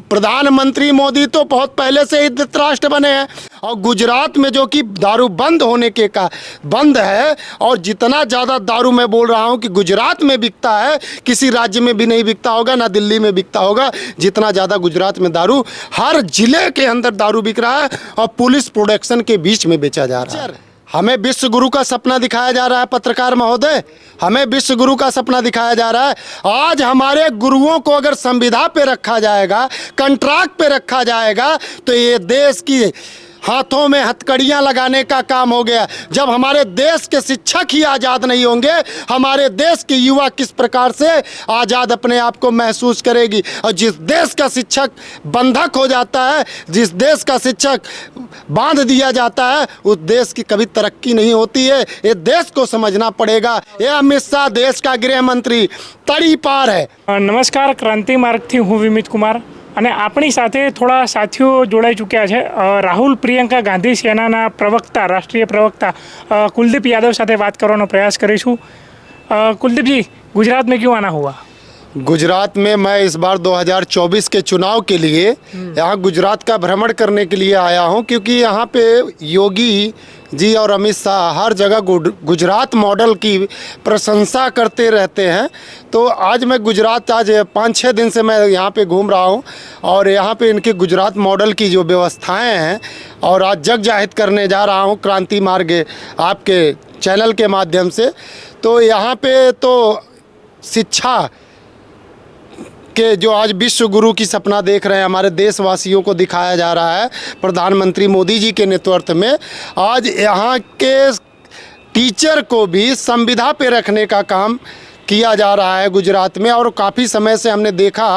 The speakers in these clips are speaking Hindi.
प्रधानमंत्री मोदी तो बहुत पहले से ही धृतराष्ट्र बने हैं, और गुजरात में जो कि दारू बंद होने के का बंद है, और जितना ज़्यादा दारू मैं बोल रहा हूँ कि गुजरात में बिकता है, किसी राज्य में भी नहीं बिकता होगा, ना दिल्ली में बिकता होगा जितना ज़्यादा गुजरात में दारू। हर जिले के अंदर दारू बिक रहा है और पुलिस प्रोडक्शन के बीच में बेचा जा रहा है। हमें विश्व गुरु का सपना दिखाया जा रहा है पत्रकार महोदय, हमें विश्व गुरु का सपना दिखाया जा रहा है। आज हमारे गुरुओं को अगर संविदा पे रखा जाएगा, कंट्रैक्ट पे रखा जाएगा, तो ये देश की हाथों में हथकड़ियाँ लगाने का काम हो गया। जब हमारे देश के शिक्षक ही आज़ाद नहीं होंगे, हमारे देश के युवा किस प्रकार से आज़ाद अपने आप को महसूस करेगी। और जिस देश का शिक्षक बंधक हो जाता है, जिस देश का शिक्षक बांध दिया जाता है, उस देश की कभी तरक्की नहीं होती है। ये देश को समझना पड़ेगा। ये अमित शाह देश का गृह मंत्री तड़ी पार है। नमस्कार, क्रांति मार्गથી હું વિમિત કુમાર અને આપણી સાથે થોડા સાથીઓ જોડાઈ ચૂક્યા છે। રાહુલ પ્રિયંકા ગાંધી સેનાના પ્રવક્તા, રાષ્ટ્રીય પ્રવક્તા કુલદીપ यादव સાથે વાત કરવાનો પ્રયાસ કરીશું। कुलदीप जी, गुजरात में क्यों आना हुआ? गुजरात में मैं इस बार 2024 के चुनाव के लिए यहाँ गुजरात का भ्रमण करने के लिए आया हूँ, क्योंकि यहाँ पे योगी जी और अमित शाह हर जगह गुजरात मॉडल की प्रशंसा करते रहते हैं। तो आज मैं गुजरात, आज 5-6 दिन से मैं यहाँ पे घूम रहा हूँ, और यहाँ पे इनके गुजरात मॉडल की जो व्यवस्थाएं हैं, और आज जग जाहिर करने जा रहा हूँ क्रांति मार्ग आपके चैनल के माध्यम से। तो यहाँ पे तो शिक्षा के जो आज विश्व गुरु की सपना देख रहे हैं हमारे देशवासियों को दिखाया जा रहा है प्रधानमंत्री मोदी जी के नेतृत्व में। आज यहाँ के टीचर को भी संविदा पे रखने का काम किया जा रहा है गुजरात में, और काफ़ी समय से हमने देखा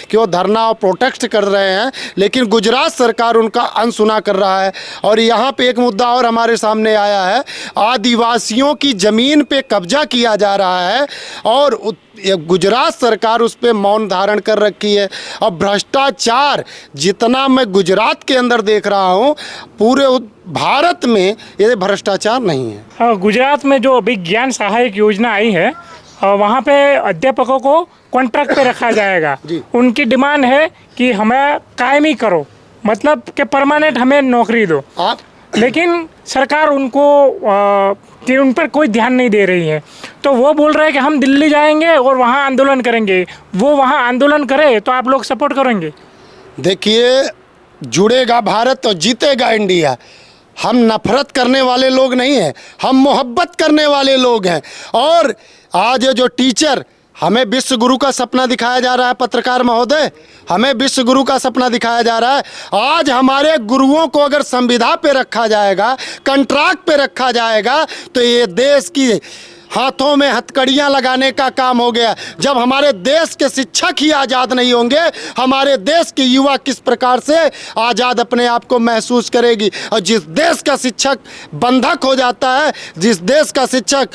कि वो धरना और प्रोटेस्ट कर रहे हैं, लेकिन गुजरात सरकार उनका अनसुना कर रहा है। और यहाँ पे एक मुद्दा और हमारे सामने आया है, आदिवासियों की ज़मीन पे कब्जा किया जा रहा है, और गुजरात सरकार उस पर मौन धारण कर रखी है। और भ्रष्टाचार जितना मैं गुजरात के अंदर देख रहा हूँ, पूरे भारत में ये भ्रष्टाचार नहीं है। गुजरात में जो अभी ज्ञान सहायक योजना आई है, वहाँ पे अध्यापकों को कॉन्ट्रैक्ट पे रखा जाएगा। उनकी डिमांड है कि हमें कायमी करो, मतलब कि परमानेंट हमें नौकरी दो। लेकिन सरकार उनको कि उन पर कोई ध्यान नहीं दे रही है। तो वो बोल रहे हैं कि हम दिल्ली जाएंगे और वहाँ आंदोलन करेंगे। वो वहाँ आंदोलन करे तो आप लोग सपोर्ट करेंगे? देखिए, जुड़ेगा भारत तो जीतेगा इंडिया। हम नफरत करने वाले लोग नहीं हैं, हम मोहब्बत करने वाले लोग हैं। और आज जो टीचर, हमें विश्व गुरु का सपना दिखाया जा रहा है पत्रकार महोदय, हमें विश्व गुरु का सपना दिखाया जा रहा है। आज हमारे गुरुओं को अगर संविदा पे रखा जाएगा, कंट्रैक्ट पे रखा जाएगा, तो ये देश की हाथों में हथकड़ियाँ लगाने का काम हो गया। जब हमारे देश के शिक्षक ही आज़ाद नहीं होंगे, हमारे देश के युवा किस प्रकार से आज़ाद अपने आप को महसूस करेगी। और जिस देश का शिक्षक बंधक हो जाता है, जिस देश का शिक्षक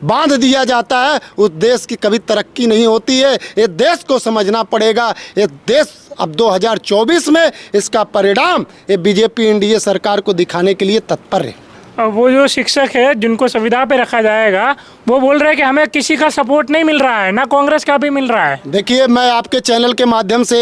बांध दिया जाता है, उस देश की कभी तरक्की नहीं होती है। ये देश को समझना पड़ेगा। ये देश अब 2024 में इसका परिणाम ये बीजेपी एनडीए सरकार को दिखाने के लिए तत्पर है। वो जो शिक्षक है जिनको संविदा पे रखा जाएगा, वो बोल रहे हैं कि हमें किसी का सपोर्ट नहीं मिल रहा है, ना कांग्रेस का भी मिल रहा है। देखिए, मैं आपके चैनल के माध्यम से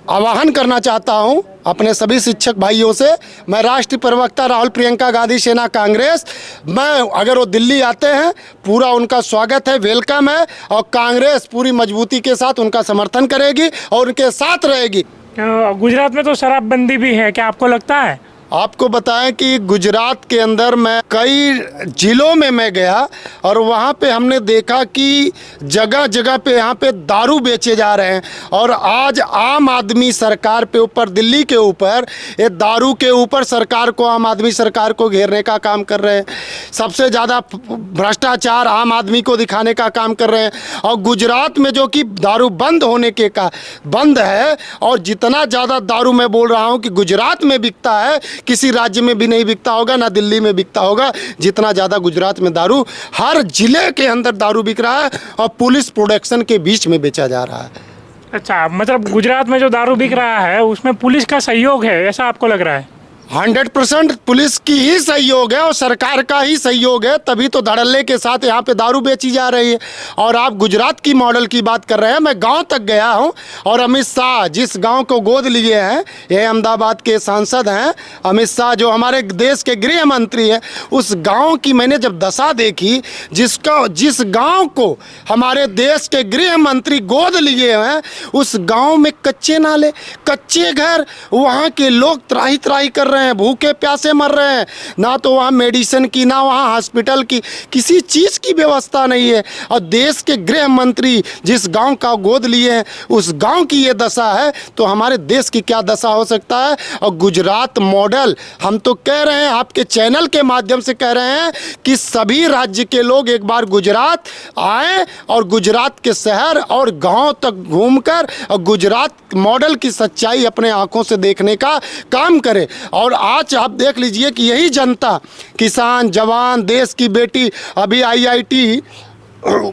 आह्वान करना चाहता हूं अपने सभी शिक्षक भाइयों से। मैं राष्ट्रीय प्रवक्ता राहुल प्रियंका गांधी सेना कांग्रेस, मैं अगर वो दिल्ली आते हैं, पूरा उनका स्वागत है, वेलकम है, और कांग्रेस पूरी मजबूती के साथ उनका समर्थन करेगी और उनके साथ रहेगी। गुजरात में तो शराबबंदी भी है, क्या आपको लगता है? आपको बताएं कि गुजरात के अंदर मैं कई ज़िलों में मैं गया, और वहाँ पे हमने देखा कि जगह जगह पे यहाँ पे दारू बेचे जा रहे हैं। और आज आम आदमी सरकार पे ऊपर, दिल्ली के ऊपर, ये दारू के ऊपर सरकार को, आम आदमी सरकार को घेरने का काम कर रहे हैं। सबसे ज़्यादा भ्रष्टाचार आम आदमी को दिखाने का काम कर रहे हैं। और गुजरात में जो कि दारू बंद होने के का बंद है, और जितना ज़्यादा दारू मैं बोल रहा हूँ कि गुजरात में बिकता है, किसी राज्य में भी नहीं बिकता होगा, ना दिल्ली में बिकता होगा जितना ज़्यादा गुजरात में दारू। हर जिले के अंदर दारू बिक रहा है और पुलिस प्रोडक्शन के बीच में बेचा जा रहा है। अच्छा, मतलब गुजरात में जो दारू बिक रहा है उसमें पुलिस का सहयोग है, ऐसा आपको लग रहा है? 100% पुलिस की ही सहयोग है और सरकार का ही सहयोग है, तभी तो धड़ल्ले के साथ यहाँ पे दारू बेची जा रही है। और आप गुजरात की मॉडल की बात कर रहे हैं, मैं गांव तक गया हूँ और अमित शाह जिस गांव को गोद लिए हैं, ये अहमदाबाद के सांसद हैं अमित शाह, जो हमारे देश के गृह मंत्री हैं, उस गांव की मैंने जब दशा देखी, जिस गांव को हमारे देश के गृह मंत्री गोद लिए हैं, उस गांव में कच्चे नाले, कच्चे घर, वहाँ के लोग त्राही त्राही कर रहे हैं, भूखे प्यासे मर रहे हैं, ना तो वहाँ मेडिसिन की, ना वहाँ हॉस्पिटल की, किसी चीज़ की व्यवस्था नहीं है। और देश के गृह मंत्री जिस गांव का गोद लिए हैं, उस गांव की ये दशा है, तो हमारे देश की क्या दशा हो सकता है। और गुजरात मॉडल, हम तो कह रहे हैं, आपके चैनल के माध्यम से कह रहे हैं कि सभी राज्य के लोग एक बार गुजरात आए और गुजरात के शहर और गांव तक घूमकर और गुजरात मॉडल की सच्चाई अपने आंखों से देखने का काम करें। और आज आप देख लीजिए कि यही जनता, किसान, जवान, देश की बेटी, अभी IIT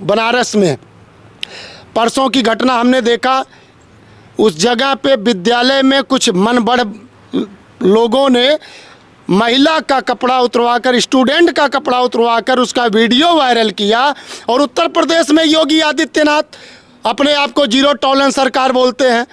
बनारस में परसों की घटना हमने देखा, उस जगह पे विद्यालय में कुछ मनबढ़ लोगों ने महिला का कपड़ा उतरवाकर, स्टूडेंट का कपड़ा उतरवाकर उसका वीडियो वायरल किया। और उत्तर प्रदेश में योगी आदित्यनाथ अपने आप को जीरो टॉलरेंस सरकार बोलते हैं,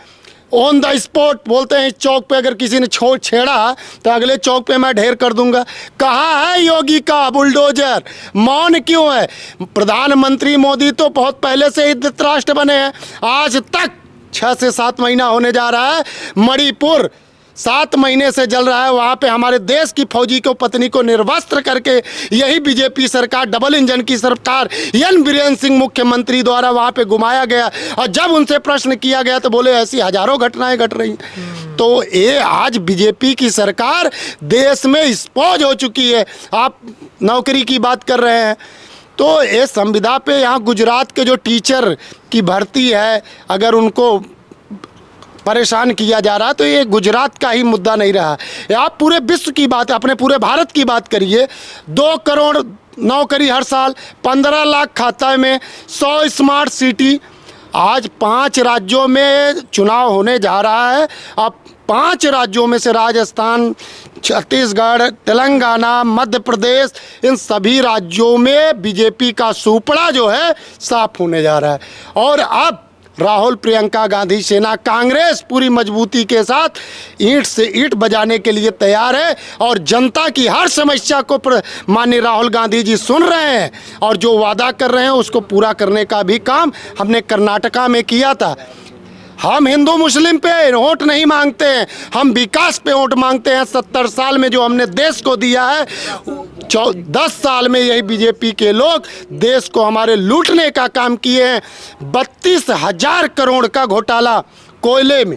ऑन द स्पॉट बोलते हैं, इस चौक पे अगर किसी ने छेड़ा तो अगले चौक पे मैं ढेर कर दूंगा। कहाँ है योगी का बुलडोजर, मौन क्यों है। प्रधानमंत्री मोदी तो बहुत पहले से ही धृतराष्ट्र बने हैं, आज तक 6 से 7 महीना होने जा रहा है, मणिपुर 7 महीने से जल रहा है, वहाँ पे हमारे देश की फौजी को पत्नी को निर्वस्त्र करके यही बीजेपी सरकार, डबल इंजन की सरकार, एन बीरेन सिंह मुख्यमंत्री द्वारा वहाँ पे घुमाया गया। और जब उनसे प्रश्न किया गया तो बोले ऐसी हजारों घटनाएं घट रही हैं। तो ये आज बीजेपी की सरकार देश में स्पॉज हो चुकी है। आप नौकरी की बात कर रहे हैं, तो ये संविदा पे यहाँ गुजरात के जो टीचर की भर्ती है, अगर उनको परेशान किया जा रहा है, तो ये गुजरात का ही मुद्दा नहीं रहा। आप पूरे विश्व की बात, अपने पूरे भारत की बात करिए, 2 करोड़ नौकरी हर साल, 15 लाख खाता में, 100 स्मार्ट सिटी। आज 5 राज्यों में चुनाव होने जा रहा है। अब 5 राज्यों में से राजस्थान, छत्तीसगढ़, तेलंगाना, मध्य प्रदेश, इन सभी राज्यों में बीजेपी का सुपड़ा जो है साफ होने जा रहा है। और अब राहुल, प्रियंका गांधी सेना, कांग्रेस पूरी मजबूती के साथ ईंट से ईंट बजाने के लिए तैयार है। और जनता की हर समस्या को माननीय राहुल गांधी जी सुन रहे हैं और जो वादा कर रहे हैं उसको पूरा करने का भी काम हमने कर्नाटका में किया था। हम हिंदू मुस्लिम पे वोट नहीं मांगते हैं, हम विकास पे वोट मांगते हैं। 70 साल में जो हमने देश को दिया है, 10 साल में यही बीजेपी के लोग देश को हमारे लूटने का काम किए हैं। 32,000 करोड़ का घोटाला कोयले में।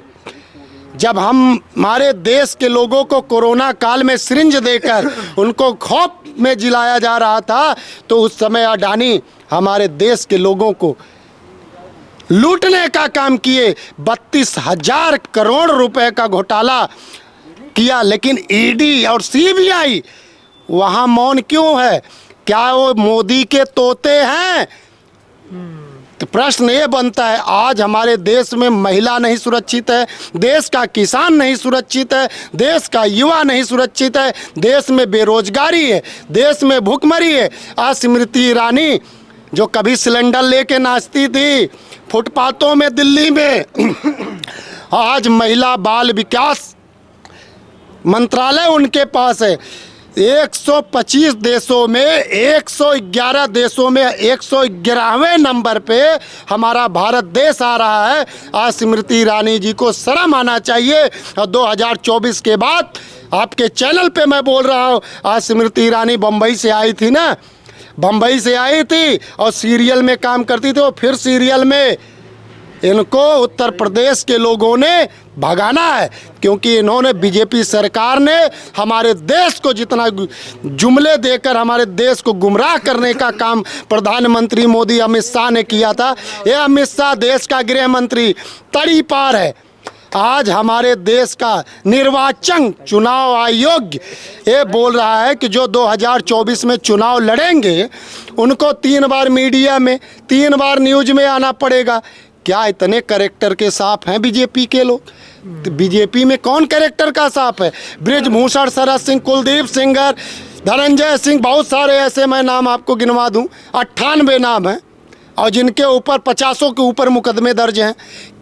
जब हमारे देश के लोगों को कोरोना काल में सिरिंज देकर उनको खौफ में जिलाया जा रहा था, तो उस समय अडानी हमारे देश के लोगों को लूटने का काम किए। 32,000 करोड़ रुपए का घोटाला किया, लेकिन ईडी और सीबीआई वहां मौन क्यों है। क्या वो मोदी के तोते हैं। तो प्रश्न ये बनता है, आज हमारे देश में महिला नहीं सुरक्षित है, देश का किसान नहीं सुरक्षित है, देश का युवा नहीं सुरक्षित है, देश में बेरोजगारी है, देश में भूखमरी है। आज स्मृति ईरानी जो कभी सिलेंडर लेके नाचती थी फुटपाथों में दिल्ली में, आज महिला बाल विकास मंत्रालय उनके पास है। 125 देशों में 111 देशों में 111वें नंबर पे हमारा भारत देश आ रहा है। आज स्मृति ईरानी जी को शर्म आना चाहिए। और 2024 के बाद आपके चैनल पे मैं बोल रहा हूँ, आज स्मृति ईरानी बम्बई से आई थी ना, बम्बई से आई थी और सीरियल में काम करती थी, और फिर सीरियल में इनको उत्तर प्रदेश के लोगों ने भगाना है, क्योंकि इन्होंने, बीजेपी सरकार ने हमारे देश को जितना जुमले देकर हमारे देश को गुमराह करने का काम प्रधानमंत्री मोदी अमित शाह ने किया था। ये अमित शाह देश का गृह मंत्री तड़ी पार है। आज हमारे देश का निर्वाचन चुनाव आयोग ये बोल रहा है कि जो 2024 में चुनाव लड़ेंगे उनको 3 बार मीडिया में, 3 बार न्यूज में आना पड़ेगा। क्या इतने कैरेक्टर के सांप हैं बीजेपी के लोग? तो बीजेपी में कौन कैरेक्टर का सांप है? बृजभूषण शरद सिंह, कुलदीप सेंगर, धनंजय सिंह, बहुत सारे ऐसे मैं नाम आपको गिनवा दूं, 98 नाम हैं और जिनके ऊपर 50 के ऊपर मुकदमे दर्ज हैं।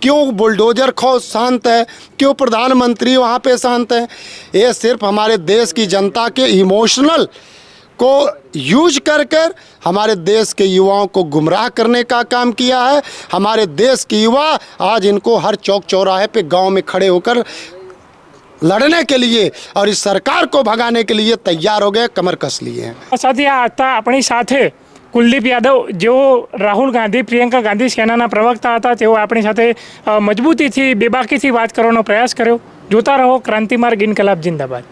क्यों बुलडोजर खौफ शांत है? क्यों प्रधानमंत्री वहाँ पे शांत है? ये सिर्फ हमारे देश की जनता के इमोशनल को यूज कर कर हमारे देश के युवाओं को गुमराह करने का काम किया है। हमारे देश के युवा आज इनको हर चौक चौराहे पे गांव में खड़े होकर लड़ने के लिए और इस सरकार को भगाने के लिए तैयार हो गए, कमर कस लिए हैं। साथी आता अपनी સાથે કુલદીપ યાદવ જેઓ રાહુલ ગાંધી પ્રિયંકા ગાંધી સેનાના પ્રવક્તા હતા, તેઓ આપણી સાથે મજબૂતીથી બેબાકીથી વાત કરવાનો પ્રયાસ કર્યો. જોતા રહો ક્રાંતિ માર્ગ ઇન્કલાબ જિંદાબાદ.